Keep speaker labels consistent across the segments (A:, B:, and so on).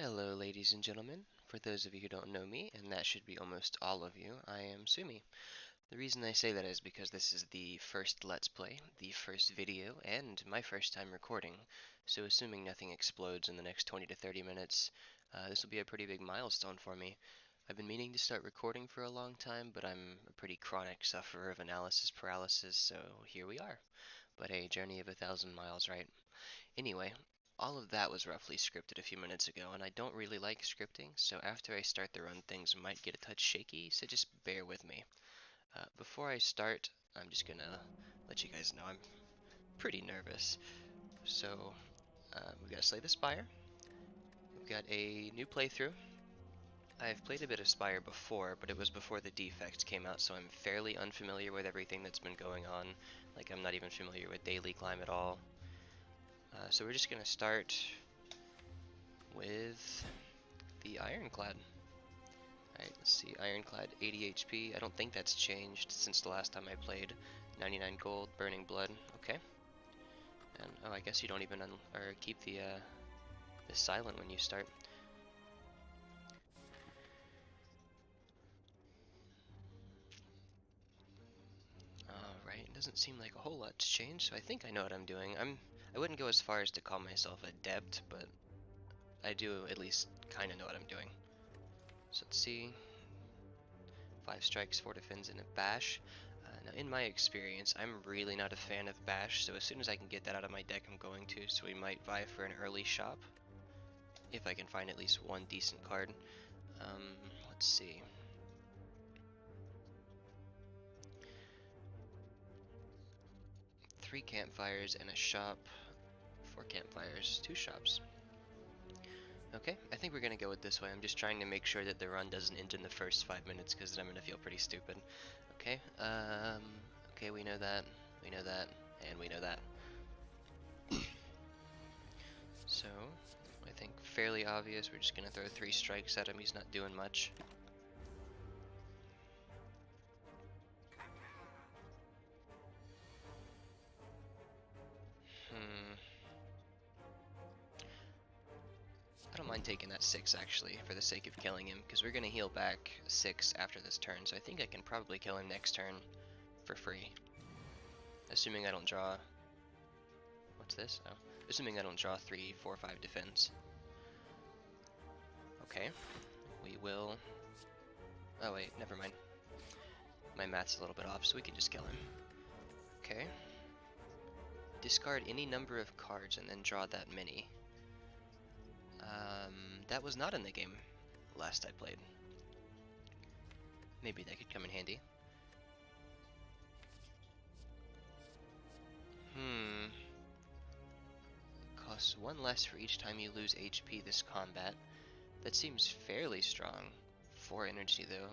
A: Hello, ladies and gentlemen. For those of you who don't know me, and that should be almost all of you, I am Sumi. The reason I say that is because this is the first Let's Play, the first video, and my first time recording, so assuming nothing explodes in the next 20 to 30 minutes, this will be a pretty big milestone for me. I've been meaning to start recording for a long time, but I'm a pretty chronic sufferer of analysis paralysis, so here we are. But a journey of 1,000 miles, right? Anyway, all of that was roughly scripted a few minutes ago, and I don't really like scripting, so after I start the run, things might get a touch shaky, so just bear with me. Before I start, I'm just gonna let you guys know I'm pretty nervous. So, we've got Slay the Spire. We've got a new playthrough. I've played a bit of Spire before, but it was before the defects came out, so I'm fairly unfamiliar with everything that's been going on. Like, I'm not even familiar with daily climb at all. So we're just gonna start with the Ironclad. Alright, let's see, Ironclad 80 HP. I don't think that's changed since the last time I played. 99 gold, burning blood. Okay. And oh, I guess you don't even keep the silent when you start. Alright, it doesn't seem like a whole lot's changed, so I think I know what I'm doing. I wouldn't go as far as to call myself adept, but I do at least kind of know what I'm doing. So let's see. 5 strikes, 4 defends, and a bash. Now, in my experience, I'm really not a fan of bash, so as soon as I can get that out of my deck, I'm going to. So we might vie for an early shop, if I can find at least one decent card. Let's see. Three campfires and a shop. 4 campfires, 2 shops. Okay, I think we're gonna go with this way. I'm just trying to make sure that the run doesn't end in the first 5 minutes, because then I'm gonna feel pretty stupid. Okay, okay, we know that, and we know that. So, I think fairly obvious, we're just gonna throw 3 strikes at him, he's not doing much. I don't mind taking that 6 actually, for the sake of killing him, because we're gonna heal back 6 after this turn, so I think I can probably kill him next turn for free. Assuming I don't draw... What's this? Oh. Assuming I don't draw 3, 4, 5 defense. Okay. We will... Oh wait, never mind. My math's a little bit off, so we can just kill him. Okay. Discard any number of cards and then draw that many. That was not in the game last I played. Maybe that could come in handy. Costs 1 less for each time you lose HP this combat. That seems fairly strong. 4 energy though.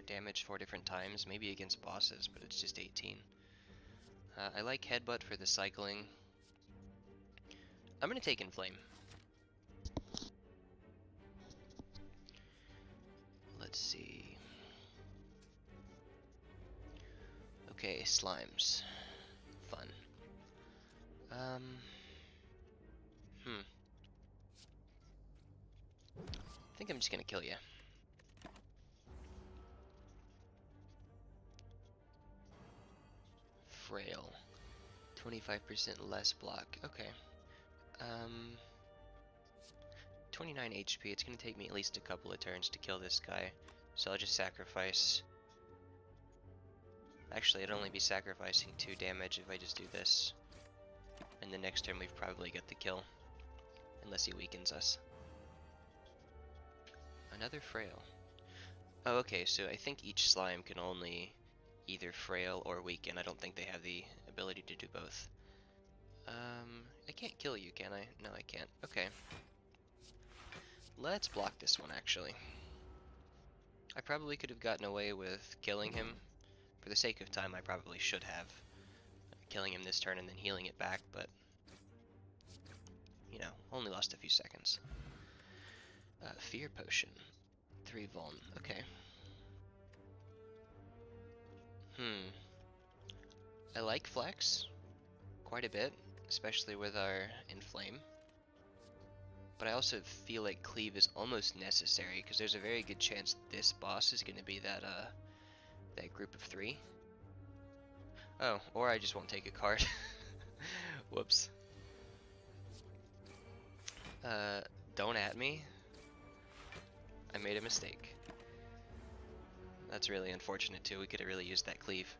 A: Damage 4 different times, maybe against bosses, but it's just 18. I like Headbutt for the cycling. I'm gonna take Inflame. Let's see. Okay, slimes. Fun. I think I'm just gonna kill you. Frail. 25% less block. Okay. 29 HP. It's gonna take me at least a couple of turns to kill this guy, so I'll just sacrifice. Actually, I'd only be sacrificing 2 damage if I just do this. And the next turn we've probably got the kill. Unless he weakens us. Another frail. Oh, okay, so I think each slime can only either frail or weaken. I don't think they have the ability to do both. I can't kill you, can I? No, I can't. Okay. Let's block this one, actually. I probably could have gotten away with killing him. For the sake of time, I probably should have. Killing him this turn and then healing it back, but... You know, only lost a few seconds. Fear Potion. 3 vuln. Okay. I like Flex quite a bit, especially with our Inflame. but I also feel like cleave is almost necessary because there's a very good chance this boss is going to be that group of 3. Oh, or I just won't take a card. Whoops. Don't at me. I made a mistake. That's really unfortunate too. We could have really used that cleave.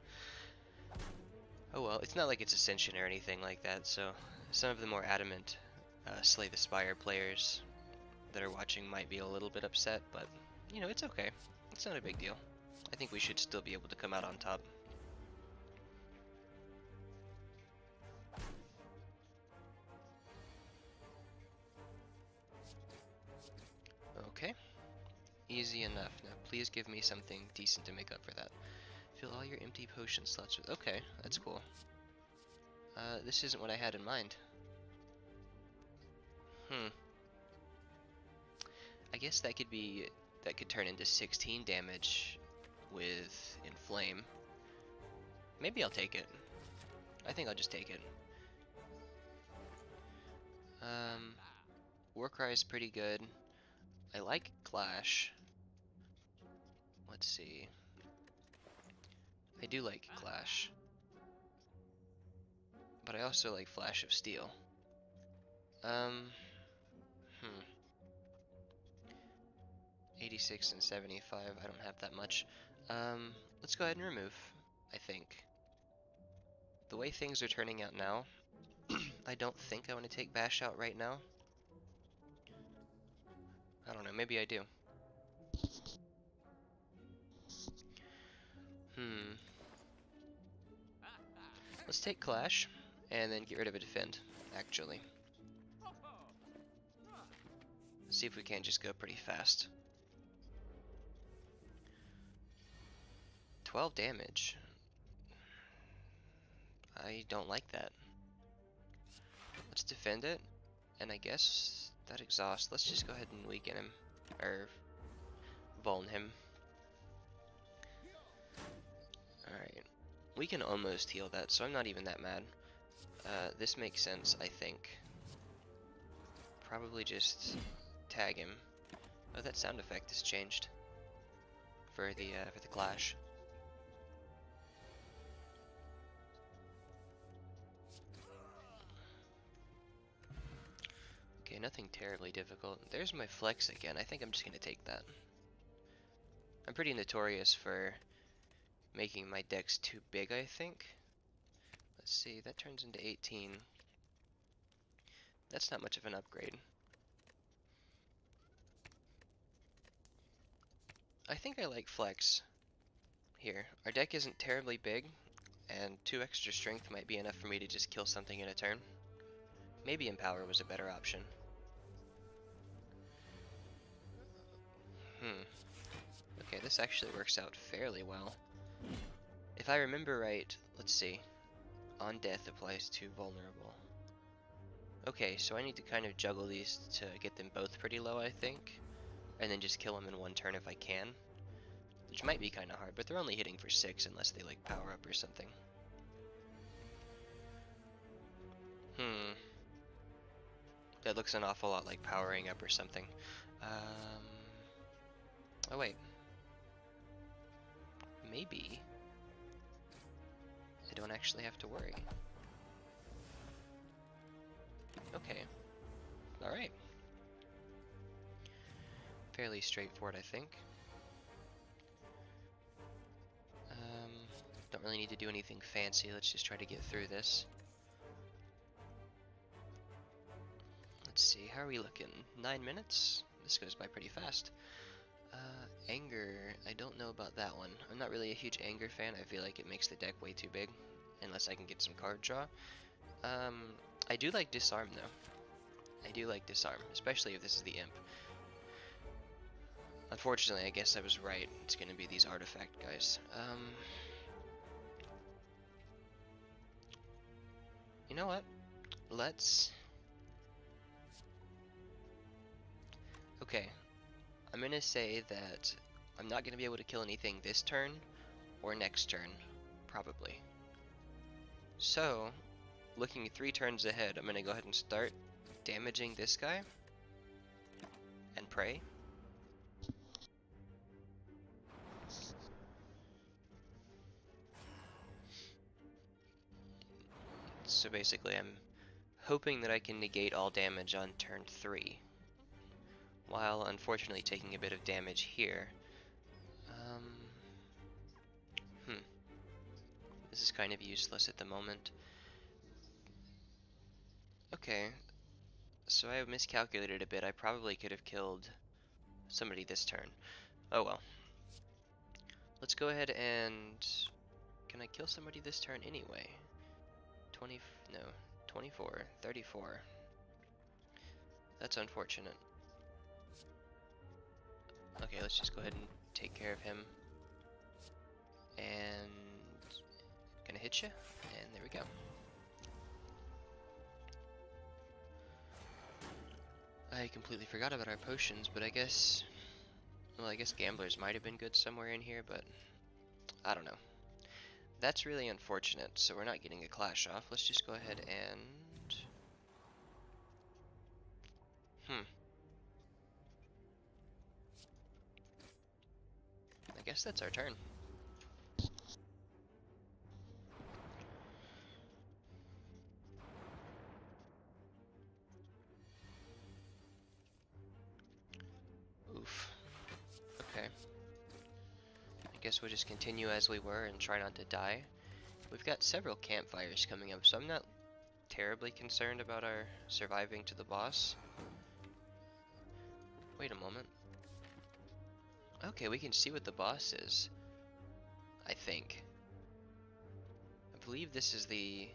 A: Oh well, it's not like it's Ascension or anything like that, so some of the more adamant Slay the Spire players that are watching might be a little bit upset, but you know, it's okay. It's not a big deal. I think we should still be able to come out on top. Okay. Easy enough. Now please give me something decent to make up for that. Fill all your empty potion slots with... Okay, that's cool. This isn't what I had in mind. I guess that could turn into 16 damage with Inflame. Maybe I'll take it. I think I'll just take it. Warcry is pretty good. I like Clash. Let's see. I do like Clash. But I also like Flash of Steel. 86 and 75, I don't have that much. Let's go ahead and remove, I think. The way things are turning out now, I don't think I want to take Bash out right now. I don't know, maybe I do. Let's take Clash, and then get rid of a Defend, actually. See if we can't just go pretty fast. 12 damage. I don't like that. Let's defend it, and I guess that exhaust. Let's just go ahead and weaken him, or vuln him. Alright, we can almost heal that, so I'm not even that mad. This makes sense, I think. Probably just tag him. Oh, that sound effect has changed for the clash. Okay, nothing terribly difficult. There's my flex again. I think I'm just gonna take that. I'm pretty notorious for making my decks too big, I think. Let's see, that turns into 18. That's not much of an upgrade. I think I like flex here. Our deck isn't terribly big, and 2 extra strength might be enough for me to just kill something in a turn. Maybe Empower was a better option. Okay, this actually works out fairly well. If I remember right, let's see. On death applies to vulnerable. Okay, so I need to kind of juggle these to get them both pretty low, I think. And then just kill them in one turn if I can. Which might be kind of hard, but they're only hitting for 6 unless they like power up or something. That looks an awful lot like powering up or something. Oh wait. Maybe I don't actually have to worry. Okay. Alright. Fairly straightforward, I think. Don't really need to do anything fancy. Let's just try to get through this. Let's see, how are we looking? 9 minutes? This goes by pretty fast. Anger, I don't know about that one. I'm not really a huge Anger fan. I feel like it makes the deck way too big, unless I can get some card draw. I do like Disarm though. I do like Disarm, especially if this is the Imp. Unfortunately, I guess I was right. It's gonna be these artifact guys. You know what? Let's... Okay. I'm gonna say that I'm not gonna be able to kill anything this turn or next turn, probably. So, looking 3 turns ahead, I'm gonna go ahead and start damaging this guy. prey. So basically I'm hoping that I can negate all damage on turn 3, while unfortunately taking a bit of damage here. This is kind of useless at the moment. Okay, so I have miscalculated a bit. I probably could have killed somebody this turn. Oh well. Let's go ahead and... Can I kill somebody this turn anyway? 20... no. 24. 34. That's unfortunate. Okay, let's just go ahead and take care of him. And... Gonna hit you, and there we go. I completely forgot about our potions, but I guess... Well, I guess gamblers might have been good somewhere in here, but... I don't know. That's really unfortunate, so we're not getting a clash off. Let's just go ahead and... I guess that's our turn. Oof. Okay. I guess we'll just continue as we were and try not to die. We've got several campfires coming up, so I'm not terribly concerned about our surviving to the boss. Wait a moment. Okay, we can see what the boss is. I think. I believe this is the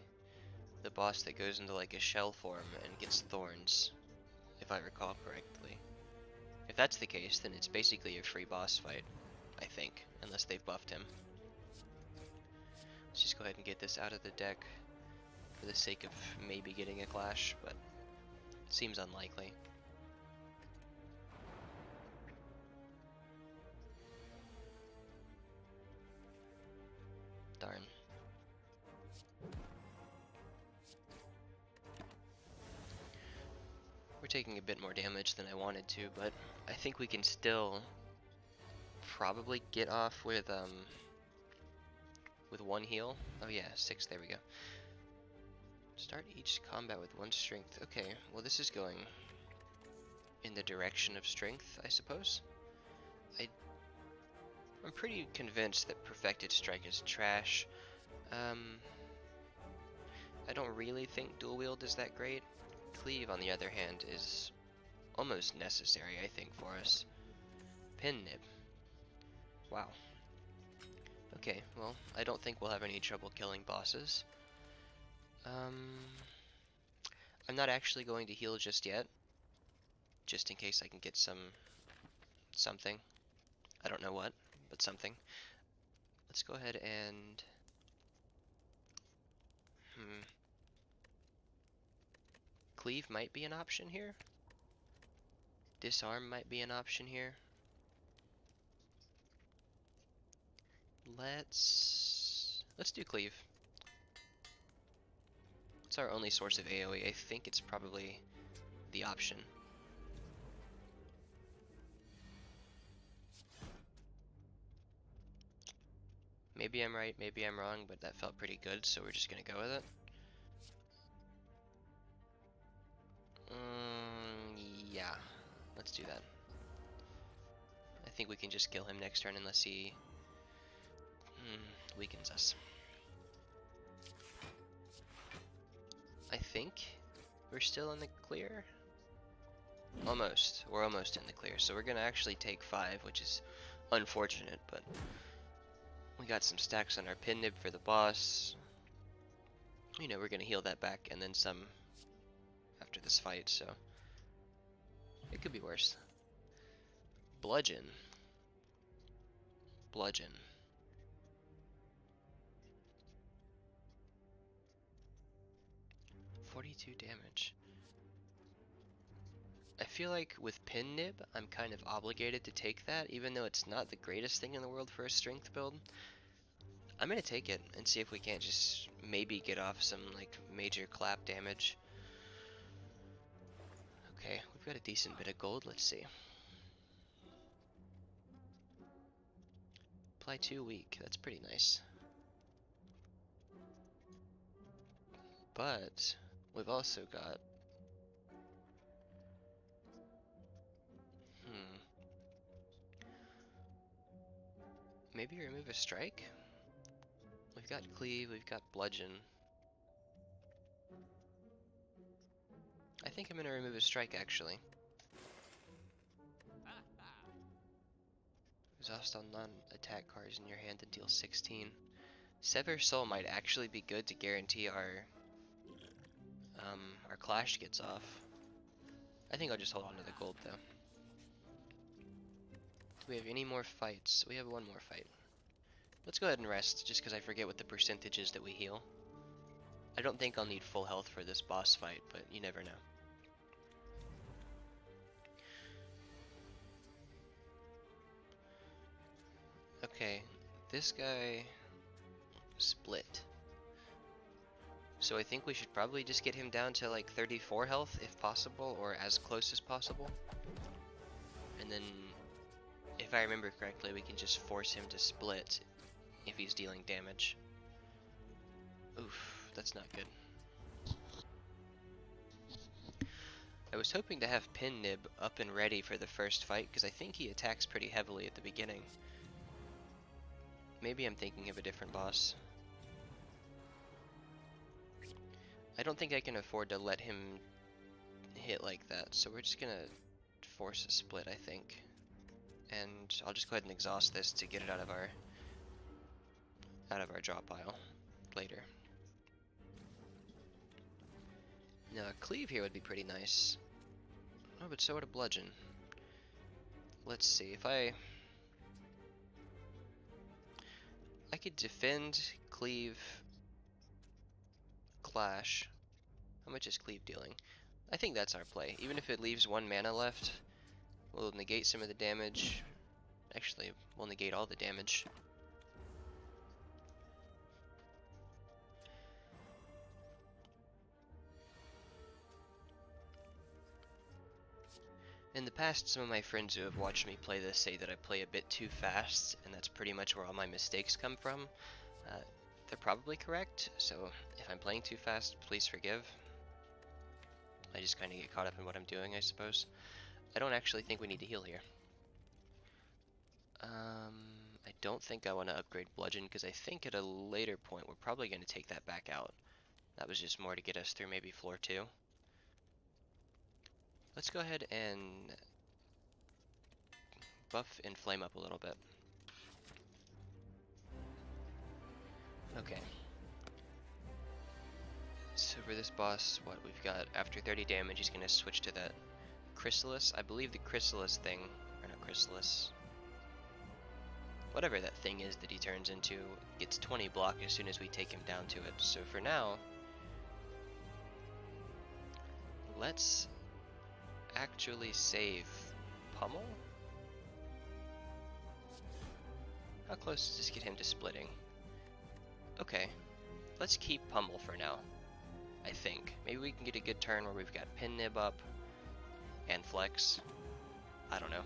A: boss that goes into like a shell form and gets thorns, if I recall correctly. If that's the case, then it's basically a free boss fight, I think, unless they've buffed him. Let's just go ahead and get this out of the deck for the sake of maybe getting a clash, but it seems unlikely. Darn. We're taking a bit more damage than I wanted to, but I think we can still probably get off with one heal. Oh yeah, 6, there we go. Start each combat with 1 strength. Okay, well this is going in the direction of strength, I suppose. I'm pretty convinced that Perfected Strike is trash. I don't really think Dual Wield is that great. Cleave, on the other hand, is almost necessary, I think, for us. Pin Nib. Wow. Okay, well, I don't think we'll have any trouble killing bosses. I'm not actually going to heal just yet, just in case I can get something. I don't know what, but something. Let's go ahead and... Cleave might be an option here. Disarm might be an option here. Let's do Cleave. It's our only source of AoE. I think it's probably the option. Maybe I'm right, maybe I'm wrong, but that felt pretty good, so we're just gonna go with it. Yeah, let's do that. I think we can just kill him next turn unless he weakens us. I think we're still in the clear. Almost. We're almost in the clear. So we're gonna actually take 5, which is unfortunate, but we got some stacks on our pin nib for the boss. You know, we're gonna heal that back and then some after this fight, so it could be worse. Bludgeon. Bludgeon. $42 damage. I feel like with Pin Nib, I'm kind of obligated to take that, even though it's not the greatest thing in the world for a strength build. I'm gonna take it and see if we can't just maybe get off some like major clap damage. Okay, we've got a decent bit of gold, let's see. Fly 2 weak, that's pretty nice. But we've also got maybe remove a strike? We've got cleave, we've got bludgeon. I think I'm gonna remove a strike actually. Exhaust all non-attack cards in your hand and deal 16. Sever Soul might actually be good to guarantee our clash gets off. I think I'll just hold on to the gold though. Do we have any more fights? We have one more fight. Let's go ahead and rest, just because I forget what the percentage is that we heal. I don't think I'll need full health for this boss fight, but you never know. Okay, this guy split. So I think we should probably just get him down to like 34 health if possible, or as close as possible. And then, if I remember correctly, we can just force him to split if he's dealing damage. Oof, that's not good. I was hoping to have Pin Nib up and ready for the first fight, because I think he attacks pretty heavily at the beginning. Maybe I'm thinking of a different boss. I don't think I can afford to let him hit like that, so we're just gonna force a split, I think. And I'll just go ahead and exhaust this to get it out of our drop pile later. Now a cleave here would be pretty nice. Oh, but so would a bludgeon. Let's see, if I could defend, cleave, clash. How much is cleave dealing? I think that's our play. Even if it leaves 1 mana left, we'll negate some of the damage. Actually, we'll negate all the damage. In the past, some of my friends who have watched me play this say that I play a bit too fast, and that's pretty much where all my mistakes come from. They're probably correct, so if I'm playing too fast, please forgive. I just kind of get caught up in what I'm doing, I suppose. I don't actually think we need to heal here. I don't think I want to upgrade Bludgeon, because I think at a later point we're probably going to take that back out. That was just more to get us through maybe floor 2. Let's go ahead and buff and flame up a little bit. Okay. So for this boss, what we've got, after 30 damage, he's going to switch to that Chrysalis. I believe the Chrysalis thing, or not Chrysalis, whatever that thing is that he turns into, gets 20 block as soon as we take him down to it. So for now, let's actually save Pummel. How close does this get him to splitting? Okay, let's keep Pummel for now, I think. Maybe we can get a good turn where we've got Pin Nib up and Flex. I don't know.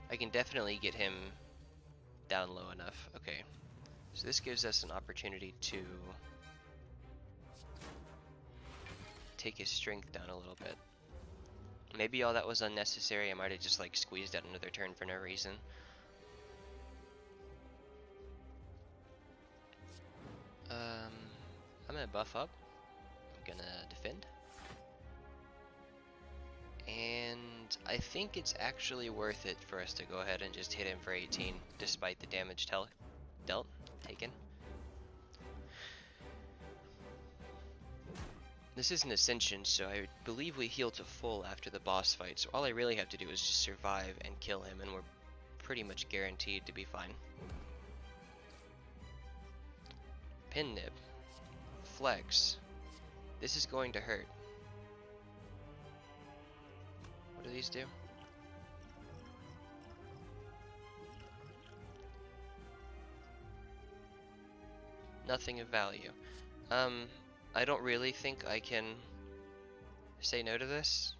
A: I can definitely get him down low enough. Okay, so this gives us an opportunity to take his strength down a little bit. Maybe all that was unnecessary. I might have just like squeezed out another turn for no reason. I'm gonna buff up. I'm gonna defend. And I think it's actually worth it for us to go ahead and just hit him for 18, despite the damage taken. This is an Ascension, so I believe we heal to full after the boss fight, so all I really have to do is just survive and kill him, and we're pretty much guaranteed to be fine. Pin Nib. Flex. This is going to hurt. What do these do? Nothing of value. I don't really think I can say no to this.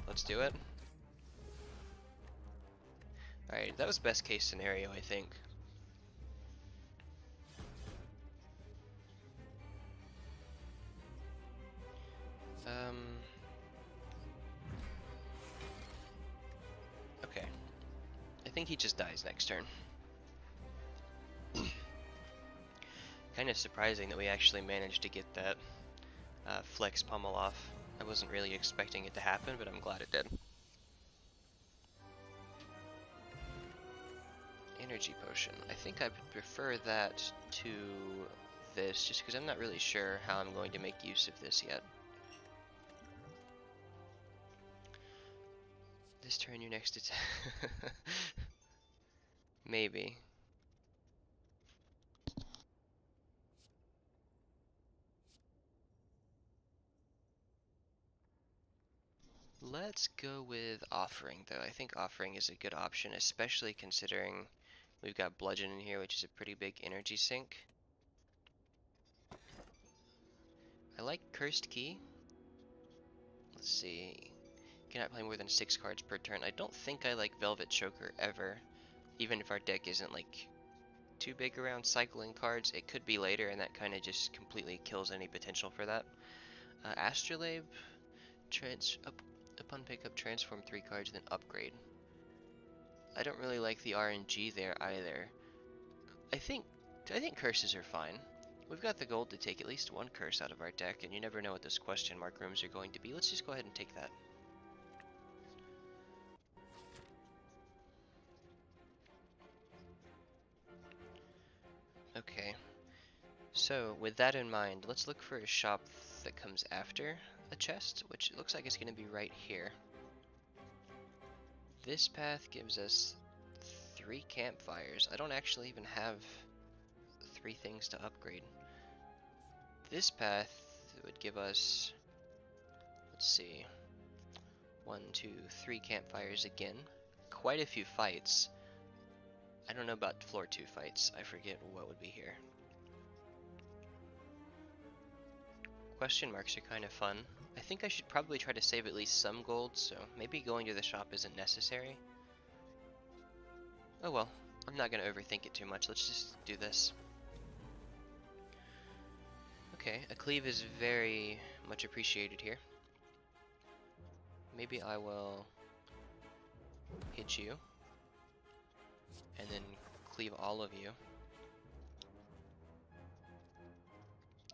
A: Let's do it. Alright, that was best case scenario, I think. Okay. I think he just dies next turn. Kind of surprising that we actually managed to get that flex pummel off. I wasn't really expecting it to happen, but I'm glad it did. Energy potion. I think I prefer that to this, just because I'm not really sure how I'm going to make use of this yet. This turn, your next attack. Maybe. Let's go with offering, though. I think offering is a good option, especially considering we've got bludgeon in here, which is a pretty big energy sink. I like cursed key. Let's see. Cannot play more than 6 cards per turn. I don't think I like velvet choker ever, even if our deck isn't like too big around cycling cards. It could be later, and that kind of just completely kills any potential for that. Astrolabe, upon pickup, transform 3 cards, then upgrade. I don't really like the RNG there either. I think curses are fine. We've got the gold to take at least 1 curse out of our deck, and you never know what those question mark rooms are going to be. Let's just go ahead and take that. Okay. So, with that in mind, let's look for a shop that comes after a chest, which looks like it's going to be right here. This path gives us 3 campfires. I don't actually even have 3 things to upgrade. This path would give us, let's see, 1, 2, 3 campfires again. Quite a few fights. I don't know about floor 2 fights. I forget what would be here. Question marks are kind of fun. I think I should probably try to save at least some gold, so maybe going to the shop isn't necessary. Oh well, I'm not going to overthink it too much. Let's just do this. Okay, a cleave is very much appreciated here. Maybe I will hit you, and then cleave all of you.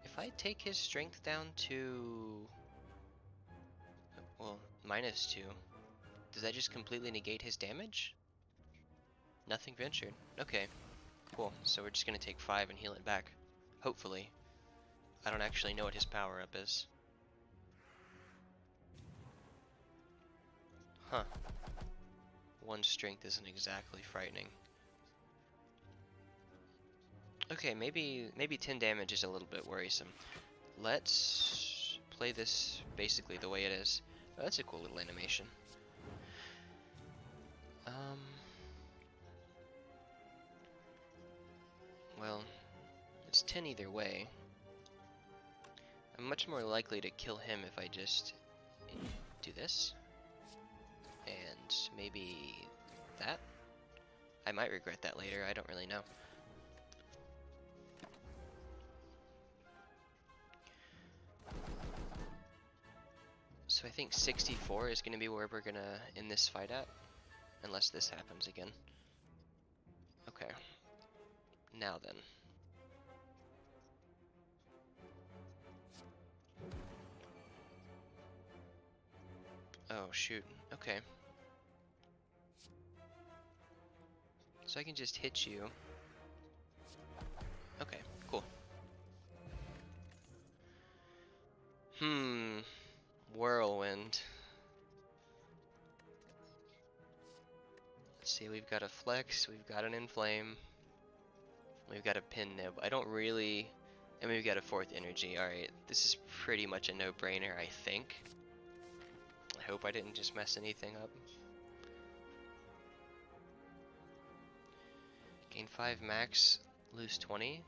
A: If I take his strength down to, well, -2, does that just completely negate his damage? Nothing ventured. Okay, cool. So we're just gonna take 5 and heal it back. Hopefully. I don't actually know what his power up is. Huh. 1 strength isn't exactly frightening. Okay, maybe 10 damage is a little bit worrisome. Let's play this basically the way it is. Oh, that's a cool little animation. Well, it's 10 either way. I'm much more likely to kill him if I just do this. And maybe that? I might regret that later, I don't really know. So I think 64 is going to be where we're going to end this fight at. Unless this happens again. Okay. Now then. Oh shoot, okay. So I can just hit you. Okay, cool. Whirlwind. Let's see, we've got a flex, we've got an inflame, we've got a pin nib. I don't really, and we've got a 4th energy. Alright, this is pretty much a no-brainer, I think. I hope I didn't just mess anything up. Gain 5 max, lose 20.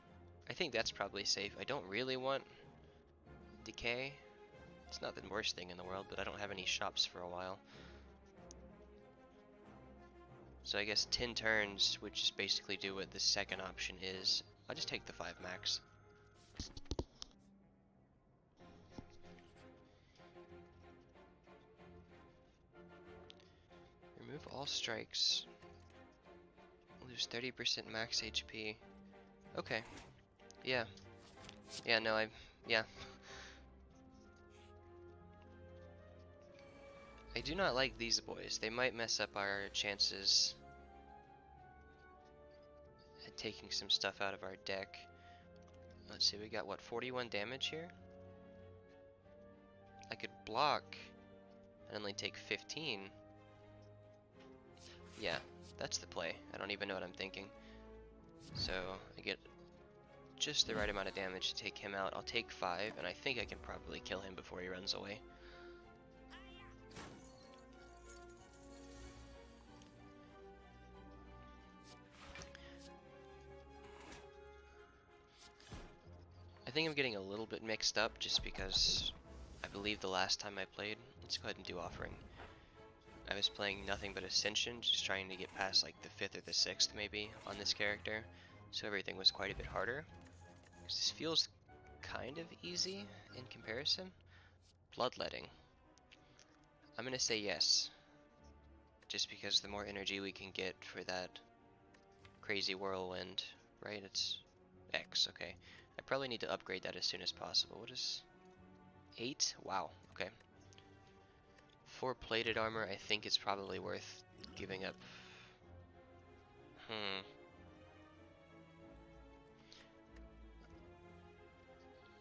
A: I think that's probably safe. I don't really want decay. It's not the worst thing in the world, but I don't have any shops for a while. So I guess 10 turns would just basically do what the second option is. I'll just take the 5 max. Remove all strikes. Lose 30% max HP. Okay. Yeah. Yeah, no, yeah. I do not like these boys. They might mess up our chances at taking some stuff out of our deck. Let's see, we got what, 41 damage here? I could block and only take 15. Yeah, that's the play. I don't even know what I'm thinking. So I get just the right amount of damage to take him out. I'll take 5, and I think I can probably kill him before he runs away. I think I'm getting a little bit mixed up just because I believe the last time I played, let's go ahead and do Offering. I was playing nothing but Ascension, just trying to get past like the 5th or the 6th maybe on this character, so everything was quite a bit harder. This feels kind of easy in comparison. Bloodletting. I'm gonna say yes, just because the more energy we can get for that crazy whirlwind, right? It's X, okay. I probably need to upgrade that as soon as possible. What is 8? Wow, okay. 4 plated armor, I think it's probably worth giving up.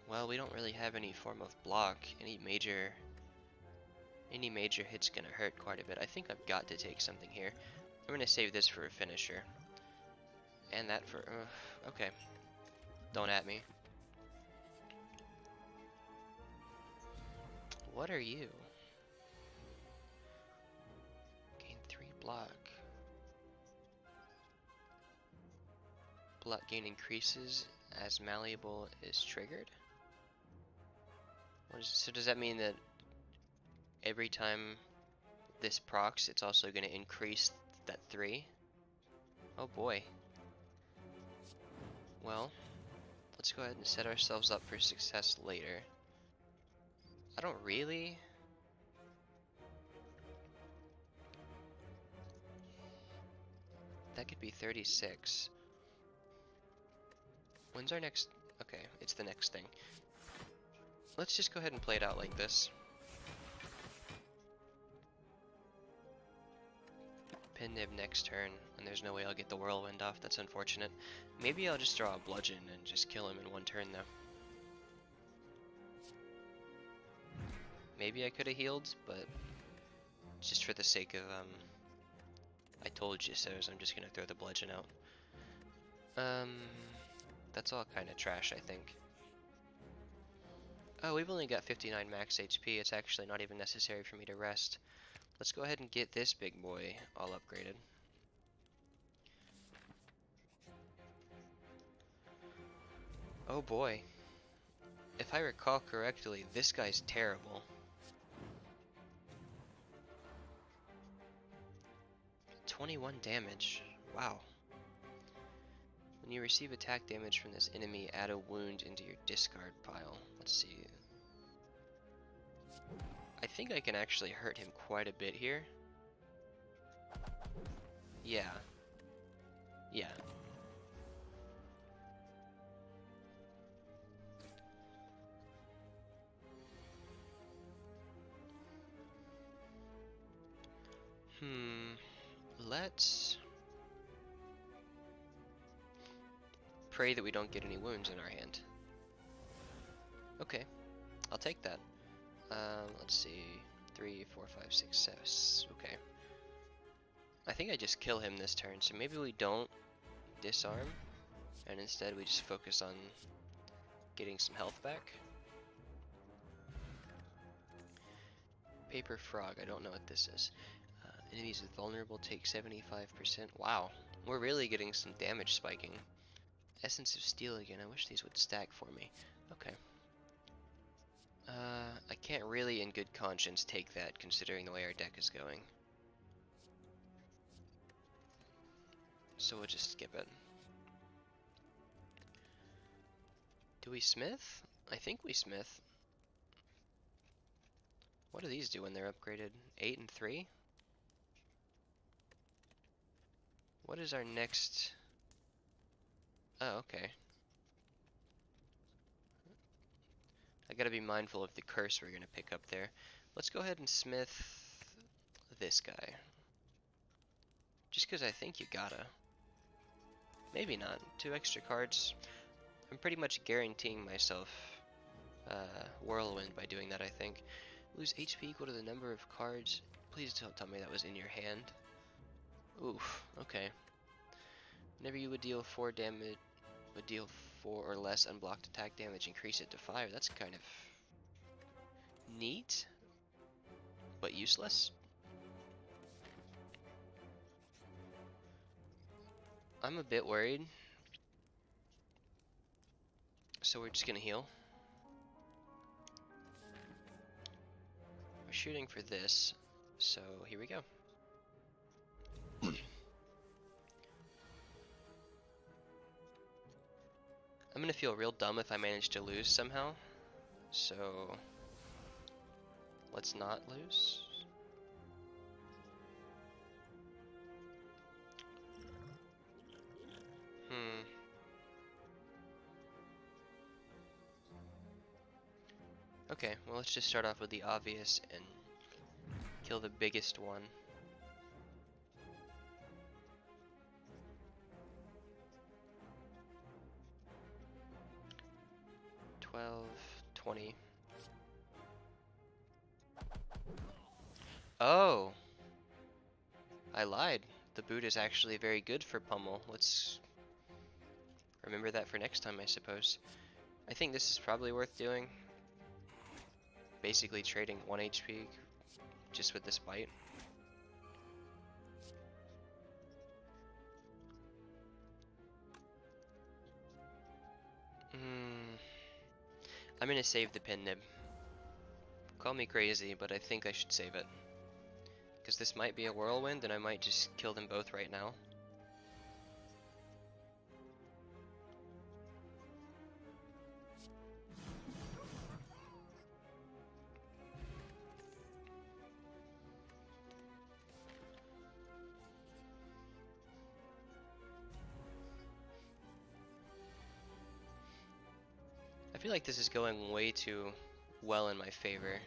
A: Well, we don't really have any form of block. Any major hit's gonna hurt quite a bit. I think I've got to take something here. I'm gonna save this for a finisher. And that for, okay. Don't at me. What are you? Gain 3 block. Block gain increases as malleable is triggered? So does that mean that every time this procs, it's also going to increase that 3? Oh boy. Well, let's go ahead and set ourselves up for success later. I don't really... That could be 36. When's our next... Okay, it's the next thing. Let's just go ahead and play it out like this. Pin Nib next turn, and there's no way I'll get the Whirlwind off. That's unfortunate. Maybe I'll just draw a Bludgeon and just kill him in one turn, though. Maybe I could have healed, but just for the sake of, I told you so, I'm just gonna throw the Bludgeon out. That's all kind of trash, I think. Oh, we've only got 59 max HP. It's actually not even necessary for me to rest. Let's go ahead and get this big boy all upgraded. Oh boy. If I recall correctly, this guy's terrible. 21 damage. Wow. When you receive attack damage from this enemy, add a wound into your discard pile. Let's see. I think I can actually hurt him quite a bit here. Yeah. Yeah. Let's pray that we don't get any wounds in our hand. Okay, I'll take that. Let's see, 3, 4, 5, 6, 7. Okay. I think I just kill him this turn, so maybe we don't disarm, and instead we just focus on getting some health back. Paper Frog, I don't know what this is. Enemies with vulnerable take 75%. Wow, we're really getting some damage spiking. Essence of Steel again, I wish these would stack for me. Okay. I can't really in good conscience take that considering the way our deck is going. so we'll just skip it. Do we smith? I think we smith. What do these do when they're upgraded? 8 and 3? What is our next... Oh, okay. I gotta be mindful of the curse we're gonna pick up there. Let's go ahead and smith this guy. Just because I think you gotta. Maybe not. 2 extra cards. I'm pretty much guaranteeing myself Whirlwind by doing that, I think. Lose HP equal to the number of cards. Please don't tell me that was in your hand. Oof, okay. Whenever you would deal 4 damage, would deal 4 or less unblocked attack damage, increase it to 5. That's kind of neat, but useless. I'm a bit worried, so we're just gonna heal. We're shooting for this, so here we go. I'm gonna feel real dumb if I manage to lose somehow, so let's not lose. Okay, well let's just start off with the obvious and kill the biggest one. 12, 20. Oh! I lied. The boot is actually very good for pummel. Let's remember that for next time, I suppose. I think this is probably worth doing. Basically trading 1 HP just with this bite. I'm gonna save the pin nib. Call me crazy, but I think I should save it. Because this might be a whirlwind and I might just kill them both right now. I feel like this is going way too well in my favor.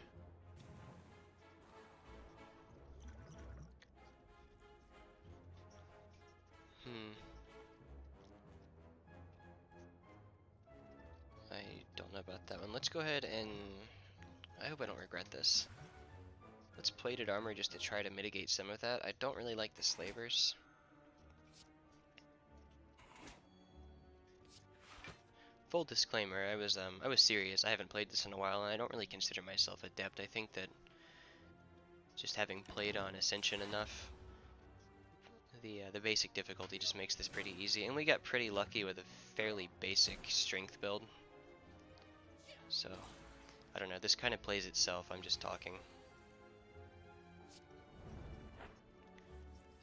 A: I don't know about that one. Let's go ahead and... I hope I don't regret this. Let's plated armor just to try to mitigate some of that. I don't really like the slavers. Full disclaimer, I was serious. I haven't played this in a while, and I don't really consider myself adept. I think that just having played on Ascension enough, the basic difficulty just makes this pretty easy, and we got pretty lucky with a fairly basic strength build. So, I don't know. This kind of plays itself. I'm just talking.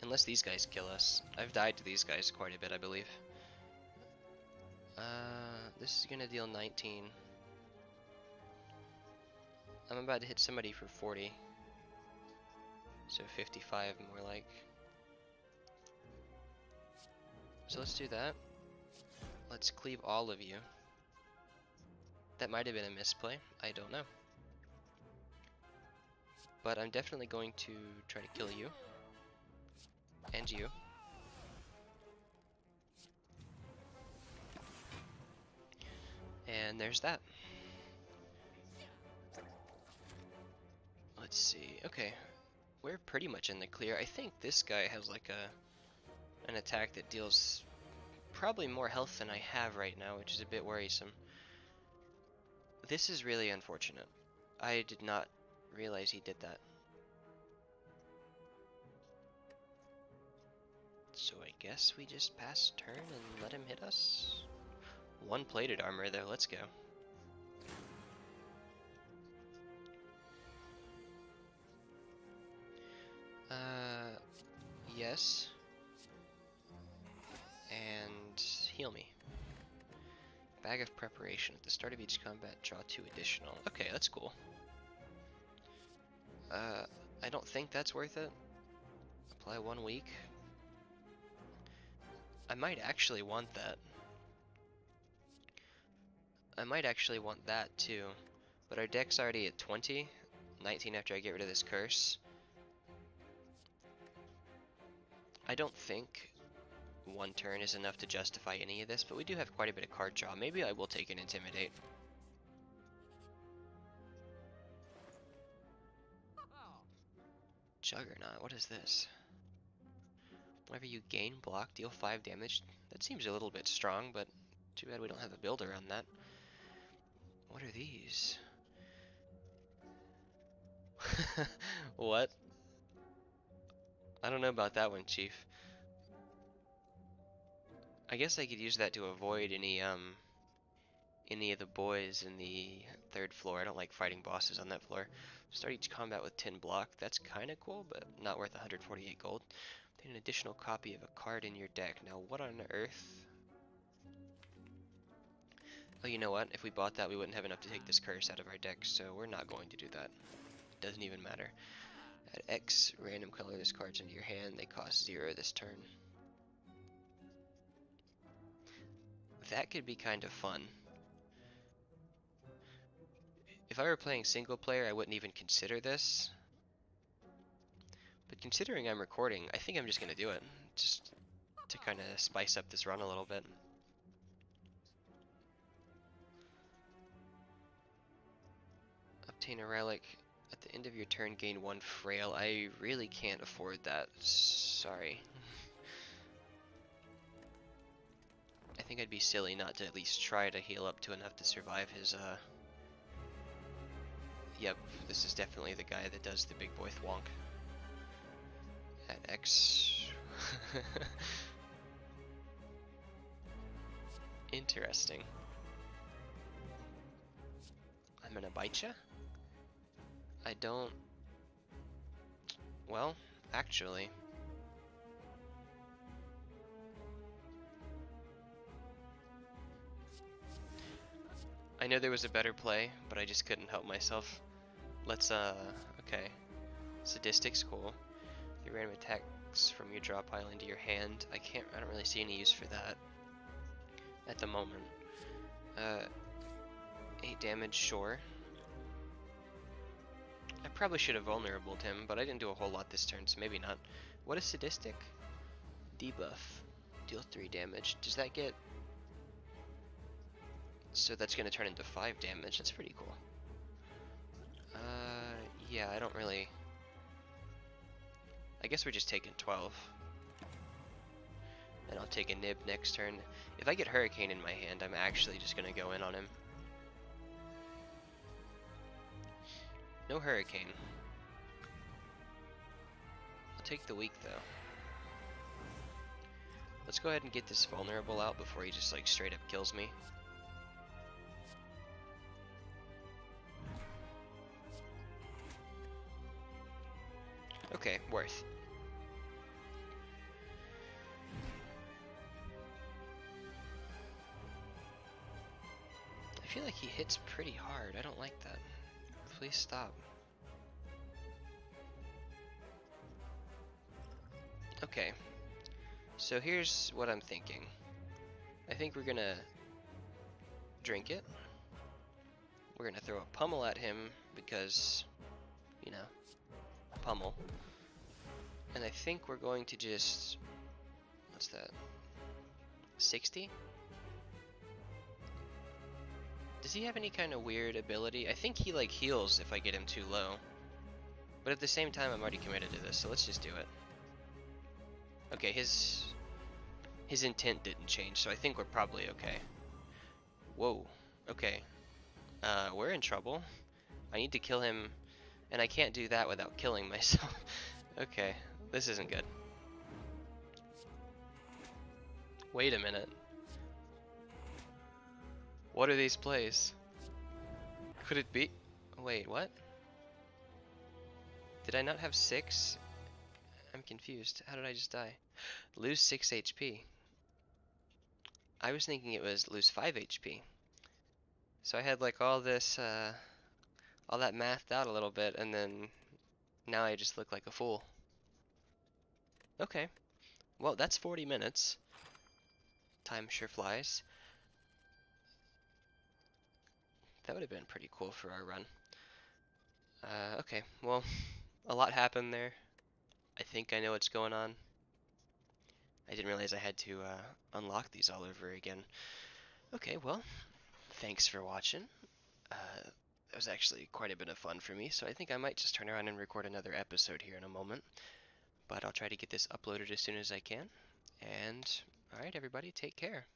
A: Unless these guys kill us. I've died to these guys quite a bit, I believe. This is gonna deal 19. I'm about to hit somebody for 40. So 55 more like. So let's do that. Let's cleave all of you. That might have been a misplay. I don't know. But I'm definitely going to try to kill you. And you. And there's that. Let's see. Okay. We're pretty much in the clear. I think this guy has like an attack that deals probably more health than I have right now, which is a bit worrisome. This is really unfortunate. I did not realize he did that. So I guess we just pass turn and let him hit us? 1 plated armor though, let's go. Yes. Bag of Preparation. At the start of each combat, draw 2 additional. Okay, that's cool. I don't think that's worth it. Apply 1 week. I might actually want that. I might actually want that too. But our deck's already at 20. 19 after I get rid of this curse. I don't think 1 turn is enough to justify any of this, but we do have quite a bit of card draw. Maybe I will take an Intimidate. Juggernaut, what is this? Whenever you gain block, deal 5 damage. That seems a little bit strong, but too bad we don't have a builder on that. What are these? What? I don't know about that one, Chief. I guess I could use that to avoid any of the boys in the 3rd floor. I don't like fighting bosses on that floor. Start each combat with 10 block. That's kinda cool, but not worth 148 gold. Obtain an additional copy of a card in your deck. Now what on earth? Oh, you know what? If we bought that, we wouldn't have enough to take this curse out of our deck, so we're not going to do that. It doesn't even matter. Add X random colorless cards into your hand. They cost 0 this turn. That could be kind of fun. If I were playing single player, I wouldn't even consider this. But considering I'm recording, I think I'm just gonna do it. Just to kind of spice up this run a little bit. Obtain a relic. At the end of your turn, gain 1 frail. I really can't afford that. Sorry. I think I'd be silly not to at least try to heal up to enough to survive his, Yep, this is definitely the guy that does the big boy thwonk. At X... Interesting. I'm gonna bite ya? I don't... Well, actually... I know there was a better play, but I just couldn't help myself. Let's, okay. Sadistic's cool. Your random attacks from your draw pile into your hand. I don't really see any use for that at the moment. 8 damage, sure. I probably should have vulnerabled him, but I didn't do a whole lot this turn, so maybe not. What is Sadistic? Debuff. Deal 3 damage. Does that get... So that's gonna turn into 5 damage. That's pretty cool. Yeah, I don't really... I guess we're just taking 12. And I'll take a nib next turn. If I get Hurricane in my hand, I'm actually just gonna go in on him. No Hurricane. I'll take the weak though. Let's go ahead and get this vulnerable out before he just like straight up kills me. Okay, worth. I feel like he hits pretty hard. I don't like that. Please stop. Okay. So here's what I'm thinking. I think we're gonna drink it. We're gonna throw a pummel at him because, you know, pummel. And I think we're going to just, what's that? 60? Does he have any kind of weird ability? I think he like heals if I get him too low. But at the same time, I'm already committed to this, so let's just do it. Okay, his intent didn't change, so I think we're probably okay. Whoa, okay. We're in trouble. I need to kill him, and I can't do that without killing myself. Okay, this isn't good. Wait a minute. What are these plays? Could it be? Wait, what? Did I not have 6? I'm confused. How did I just die? Lose 6 HP. I was thinking it was lose 5 HP. So I had like all that mathed out a little bit, and then now I just look like a fool. Okay, well, that's 40 minutes. Time sure flies. That would have been pretty cool for our run. Okay, well, a lot happened there. I think I know what's going on. I didn't realize I had to unlock these all over again. Okay, well, thanks for watching. That was actually quite a bit of fun for me, so I think I might just turn around and record another episode here in a moment. But I'll try to get this uploaded as soon as I can. And, alright everybody, take care.